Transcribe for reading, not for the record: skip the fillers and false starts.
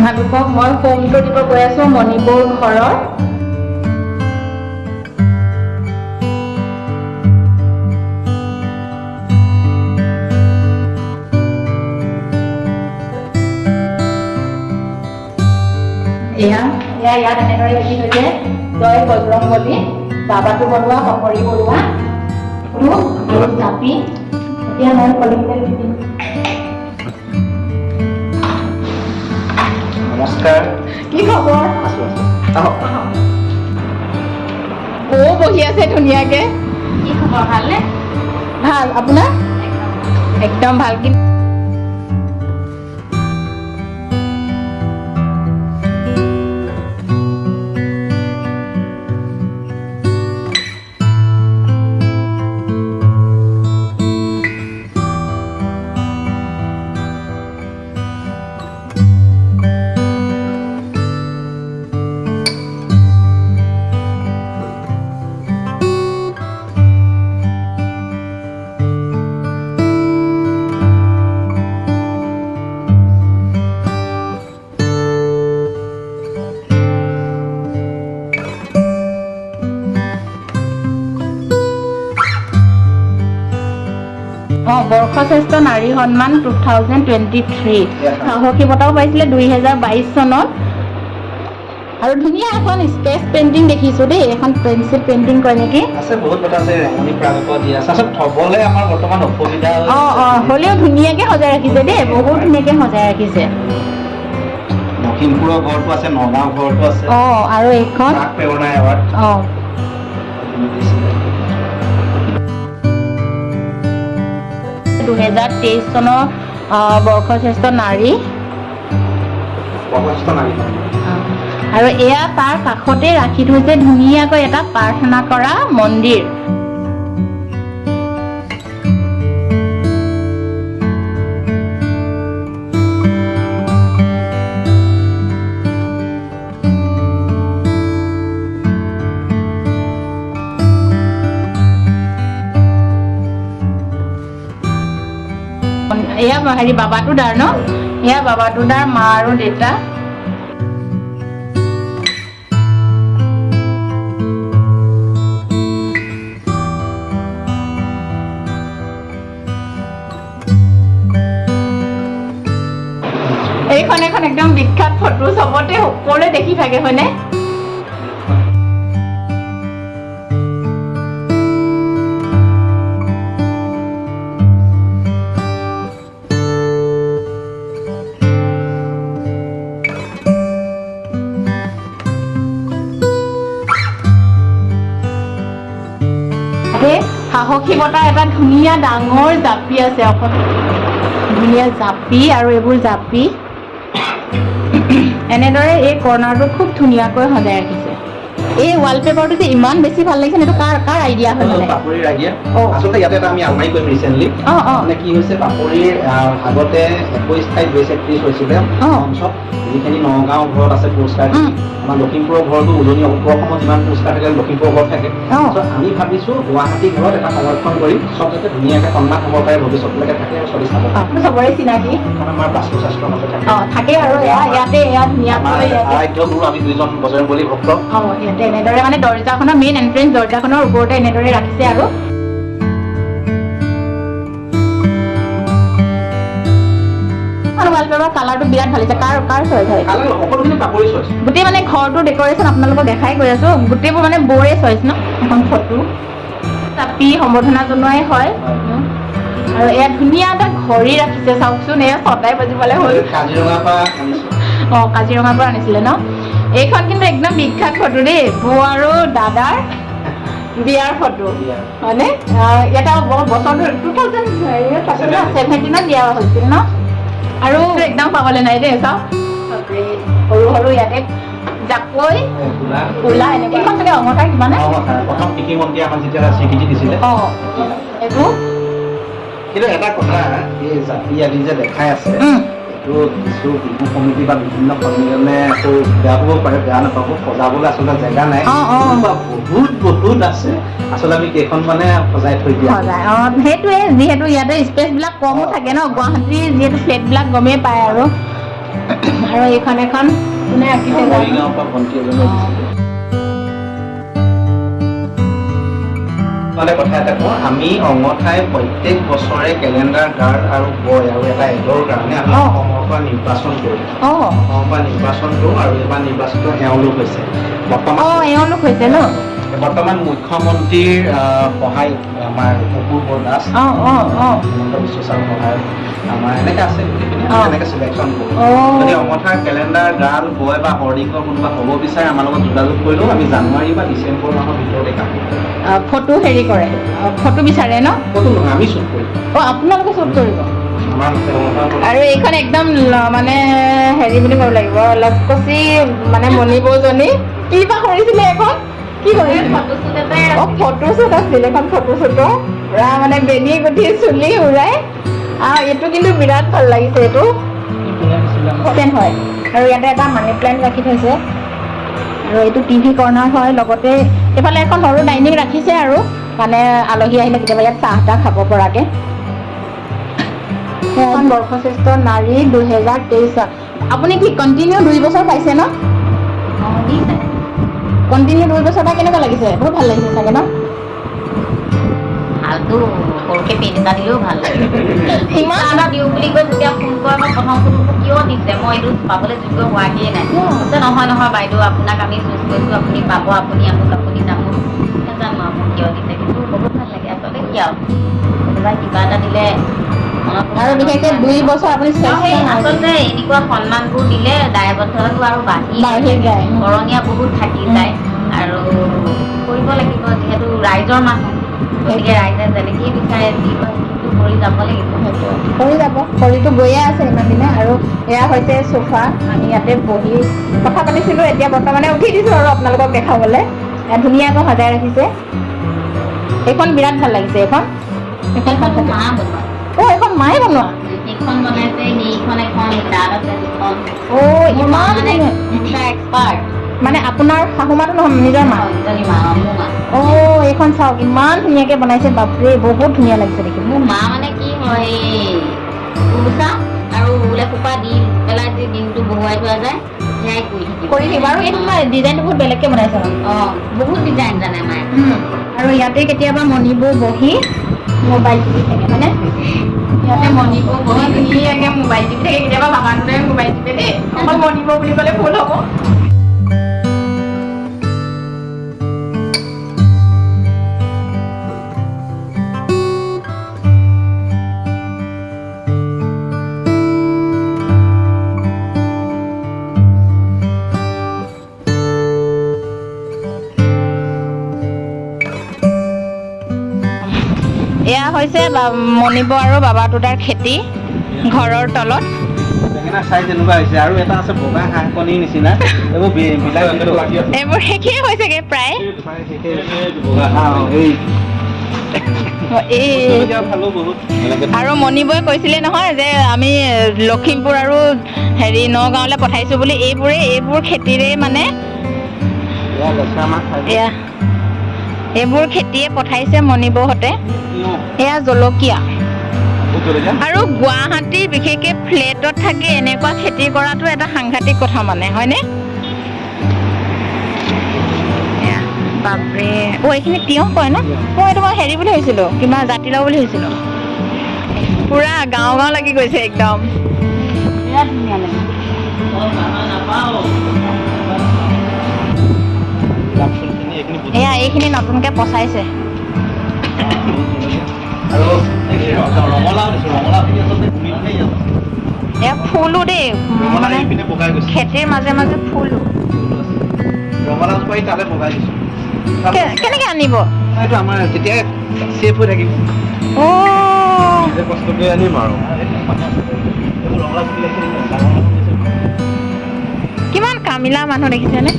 আপোনালোকক মই home tour দিব গৈ আছোঁ মণিপুৰ ঘৰৰ। ইয়াত এনেদৰে লিখি থৈছে জয় বজৰংবলী, বাবাটো বনোৱা, শকৰি বৰুৱা আৰু জাপি। এতিয়া মই কলিংবেল দিম। নমস্কাৰ। কি খবৰ? বহি আছে ধুনীয়াকে। কি খবৰ? ভালনে? ভাল। আপোনাৰ? একদম ভাল। বৰ্ষশ্ৰেষ্ঠ নাৰী সন্মান 2023 সাহসী বঁটাও পাইছিলে 2022 চনত। আৰু ধুনীয়া এখন স্কেচ পেইণ্টিং দেখিছোঁ দেই, এখন পেঞ্চিল পেইণ্টিং কয় নেকি? আছে, বহুত কথা আছে। ৰেঙনি প্ৰাগত দিয়া আছে। আচলতে থবলে আমাৰ বৰ্তমান অসুবিধা হৈছে। হ'লেও ধুনীয়াকে সজাই ৰাখিছে দেই, বহুত ধুনীয়াকে সজাই ৰাখিছে। লখিমপুৰৰ ঘৰটো আছে, নগাঁও ঘৰটো আছে। আৰু এইখন প্ৰেৰণা এৱাৰ্ড। 2023 চনৰ বৰ্ষশ্ৰেষ্ঠ নাৰী। আৰু এয়া তাৰ কাষতে ৰাখি থৈছে ধুনীয়াকৈ এটা প্ৰাৰ্থনা কৰা মন্দিৰ। এয়া বাবাটো দাৰ ন? এয়া বাবাটো দাৰ মা আৰু দেউতা। এইখন এখন একদম বিখ্যাত ফটো, চবতে সকলোৱে দেখি থাকে হয়নে? সাহসী বঁটাৰ এটা ধুনীয়া ডাঙৰ জাপি আছে, অকণ ধুনীয়া জাপি। আৰু এইবোৰ জাপি এনেদৰে এই কৰ্ণাৰটো খুব ধুনীয়াকৈ সজাই ৰাখিছে। এই ৱালপেপাৰটো যে ইমান বেছি ভাল লাগিছে, এইটো কাৰ আইডিয়া হয়? পাপৰিৰ আইডিয়া। আচলতে ইয়াতে এটা আমি আলমাৰি কৰিম ৰিচেণ্টলি। মানে কি হৈছে, পাপৰিৰ আগতে 21 ঠাইত বেষ্ট এক্ট্ৰেছ হৈছিলে মঞ্চত, যিখিনি নগাঁও ঘৰত আছে পুৰস্কাৰ। আমাৰ লখিমপুৰৰ ঘৰতো উজনি অসমত যিমান পুৰস্কাৰ থাকে লখিমপুৰৰ ঘৰত থাকে। আমি ভাবিছো গুৱাহাটী ঘৰত এটা সংৰক্ষণ কৰি চব যাতে ধুনীয়াকে সন্মান সহকাৰে ভৱিষ্যতলৈকে থাকে আৰু চলি চাব। চবৰে চিনাকি আমাৰ বাস্তুশাস্ত্ৰৰ মাজত থাকে আৰু ইয়াতে আৰাধ্যগুৰু আমি দুইজন বজৰংবলী ভক্ত। ইয়াতে এনেদৰে মানে দৰ্জাখনৰ মেইন এন্ট্ৰেন্স দৰ্জাখনৰ ওপৰতে এনেদৰে ৰাখিছে। আৰু কালাৰটো বিৰাট ভাল হৈছে। কাৰ চইচ হয়? গোটেই মানে ঘৰটোৰ ডেকৰেশ্যন আপোনালোকক দেখাই গৈ আছো, গোটেইবোৰ মানে বৰে চইচ ন? এখন ফটো চাপি সম্বৰ্ধনা জনোৱাই হয়। আৰু এয়া ধুনীয়া এটা ঘড়ী ৰাখিছে, চাওকচোন। এয়া 6টাই বাজিবলৈ হ'ল। কাজিৰঙাৰ পৰা আনিছিলে ন? এইখন কিন্তু একদম বিখ্যাত ফটো দেই, বৌ আৰু দাদাৰ বিয়াৰ ফটো হয়নে? এটা বছৰ 2017 দিয়া হৈছিল ন? আৰু একদম পাবলৈ নাই দেই, চাওক সৰু সৰু ইয়াতে জাকৈ কোলা এনেকুৱা চাগে অঙঠাৰ কিমানে এইটো। কিন্তু এটা কথা, এই জাতি আদি যে দেখাই আছে, এইটো কিছু বিহু কমিটি বা বিভিন্ন সন্মিলনে আকৌ বেয়া পাব পাৰে, বেয়া নাপাব। সজাবলৈ আচলতে জেগা নাই, বহুত আছে। আচলতে আমি কেইখন মানে সজাই থৈ দিয়া। সেইটোৱে, যিহেতু ইয়াতে স্পেচ বিলাক কমো থাকে ন, গুৱাহাটীৰ যিহেতু ফ্লেট বিলাক গমেই পায়। আৰু এইখন এখন কোনে আঁকিছে মৰিগাঁৱৰ পৰা ভণ্টি এজনে দিছিলে। মানে কথা এটা কওঁ, আমি অঙঠাই প্ৰত্যেক বছৰে কেলেণ্ডাৰ গাৰ্ড আৰু বয় আৰু এটা এডৰ কাৰণে আমি অসমৰ পৰা নিৰ্বাচন কৰোঁ। অসমৰ পৰা নিৰ্বাচন কৰোঁ আৰু এইবাৰ নিৰ্বাচিত এওঁলোক হৈছে এওঁলোক হৈছে ন বৰ্তমান মুখ্যমন্ত্ৰীৰ সহায়ক আমাৰ অপূৰ্ব দাস হিমন্ত বিশ্ব ছাৰৰ সহায়ক আমাৰ এনেকৈ আছে গোটেইখিনি এনেকৈ চিলেকশ্যন কৰোঁ। যদি অঙঠাৰ কেলেণ্ডাৰ গাৰ্ল বয় বা হৰ্ডিকৰ কোনোবা হ'ব বিচাৰে আমাৰ লগত যোগাযোগ কৰিলেও আমি জানুৱাৰী বা ডিচেম্বৰ মাহৰ ভিতৰতে কাম কৰোঁ। ফটো হেৰি কৰে ফটো বিচাৰে ন ফটো নহয় আমি শ্বুট কৰিম। আপোনালোকে শ্বুট কৰিব আৰু এইখন একদম মানে হেৰি বুলি ক'ব লাগিব লককচি মানে মণিবৌজনী কি বা কৰিছিলে এখন কি কৰিছিলে ফটোশ্বুট আছিল এখন ফটোশ্বুটৰ পুৰা মানে বেনি গুঠি চুলি উৰাই এইটো কিন্তু বিৰাট ভাল লাগিছে এইটো হয় আৰু ইয়াতে এটা মানি প্লেণ্ট ৰাখি থৈছে আৰু এইটো টিভি কৰ্ণাৰ হয় লগতে এইফালে এখন সৰু ডাইনিং ৰাখিছে আৰু মানে আলহী আহিলে কেতিয়াবা ইয়াত চাহ তাহ খাব পৰাকৈ এখন বৰ্ষশ্ৰেষ্ঠ নাৰী 2023 আপুনি কি কণ্টিনিউ 2 বছৰ পাইছে ন কণ্টিনিউ 2 বছৰ পৰা কেনেকুৱা লাগিছে বহুত ভাল লাগিছে চাগে ন ভালটো সৰুকৈ পেইণ্ট এটা দিলেও ভাল লাগে ইমান এটা দিওঁ বুলি কৈ যেতিয়া ফোন কৰা মই প্ৰথম ফোনটো কিয় দিছে মই এইটো পাবলৈ যোগ্য হোৱাগৈয়ে নাই নহয় নহয় বাইদেউ আপোনাক আমি চুজ কৰিছোঁ আপুনি পাব আপুনি আমুক আপুনি নামুক নাজানো আপুনি কিয় দিছে কিন্তু বহুত ভাল লাগে আচলতে কি আৰু কোনোবাই কিবা এটা দিলে আৰু বিশেষকৈ 2 বছৰ আপুনি আচলতে এনেকুৱা সন্মানবোৰ দিলে দায়বদ্ধতাটো আৰু বাঢ়ি যায় কৰণীয়া বহুত থাকি যায় আৰু কৰিব লাগিব যিহেতু ৰাইজৰ মানুহ গতিকে ৰাইজে যেনেকেই বিচাৰে যি কয় সেইটো কৰি যাব লাগিব কৰি যাব কৰিতো গৈয়ে আছে ইমান দিনে আৰু এয়া হৈছে চোফা আমি ইয়াতে বহি কথা পাতিছিলোঁ এতিয়া বৰ্তমানে উঠি দিছোঁ আৰু আপোনালোকক দেখাবলৈ ধুনীয়াকৈ সজাই ৰাখিছে এইখন বিৰাট ভাল লাগিছে এইখন মা বনোৱা এইখন মায়ে বনোৱা সেইখন বনাইছে সেইখন এখন তাত আছে দুখন ইমান মানে এক্সপাৰ্ট মানে আপোনাৰ শাহু মাটো নহয় নিজৰ মা ইজনী মা মোৰ মা এইখন চাওক ইমান ধুনীয়াকৈ বনাইছে বাপৰে বহুত ধুনীয়া লাগিছে দেখি মোৰ মা মানে কি হয় উৰুচা আৰু উৰুলে কোপা দি পেলাই যে দিনটো বহুৱাই থোৱা যায় সেয়াই কৰি থাকিব আৰু এইটো ডিজাইনটো বহুত বেলেগকৈ বনাইছে বহুত ডিজাইন জানে মায়ে আৰু ইয়াতে কেতিয়াবা মণিবৌ বহি মোবাইল টিপি থাকে মানে ইয়াতে মণিবৌ বহি ধুনীয়াকৈ মোবাইল টিপি থাকে কেতিয়াবা বাবাটোৱে মোবাইল টিপে দেই অকল মণিবৌ বুলি ক'লে ভুল হ'ব এয়া হৈছে মণিবৌ আৰু বাবাটোদাৰ খেতি ঘৰৰ তলত চাই তেনেকুৱা হৈছে আৰু এটা আছে বগা হাঁহ কণীৰ নিচিনা এইবোৰ শেষেই হৈছেগে প্ৰায় আৰু মণিবৌয়ে কৈছিলে নহয় যে আমি লখিমপুৰ আৰু হেৰি নগাঁৱলৈ পঠাইছোঁ বুলি এইবোৰ খেতিৰে মানে এইবোৰ খেতিয়ে পঠাইছে মণিবৌহঁতে এয়া জলকীয়া আৰু গুৱাহাটীৰ বিশেষকৈ ফ্লেটত থাকি এনেকুৱা খেতি কৰাটো এটা সাংঘাতিক কথা মানে হয়নে বাপৰে এইখিনি তিয়ঁহ কয় ন এইটো মই হেৰি বুলি ভাবিছিলোঁ কিবা জাতিলাও বুলি ভাবিছিলোঁ পুৰা গাঁও গাঁও লাগি গৈছে একদম বিৰাট ধুনীয়া লাগে এইখিনি নতুনকৈ পচাইছে ফুলো দেই মানে খেতিৰ মাজে মাজে ফুলো কেনেকৈ আনিব কিমান কামিলা মানুহ দেখিছেনে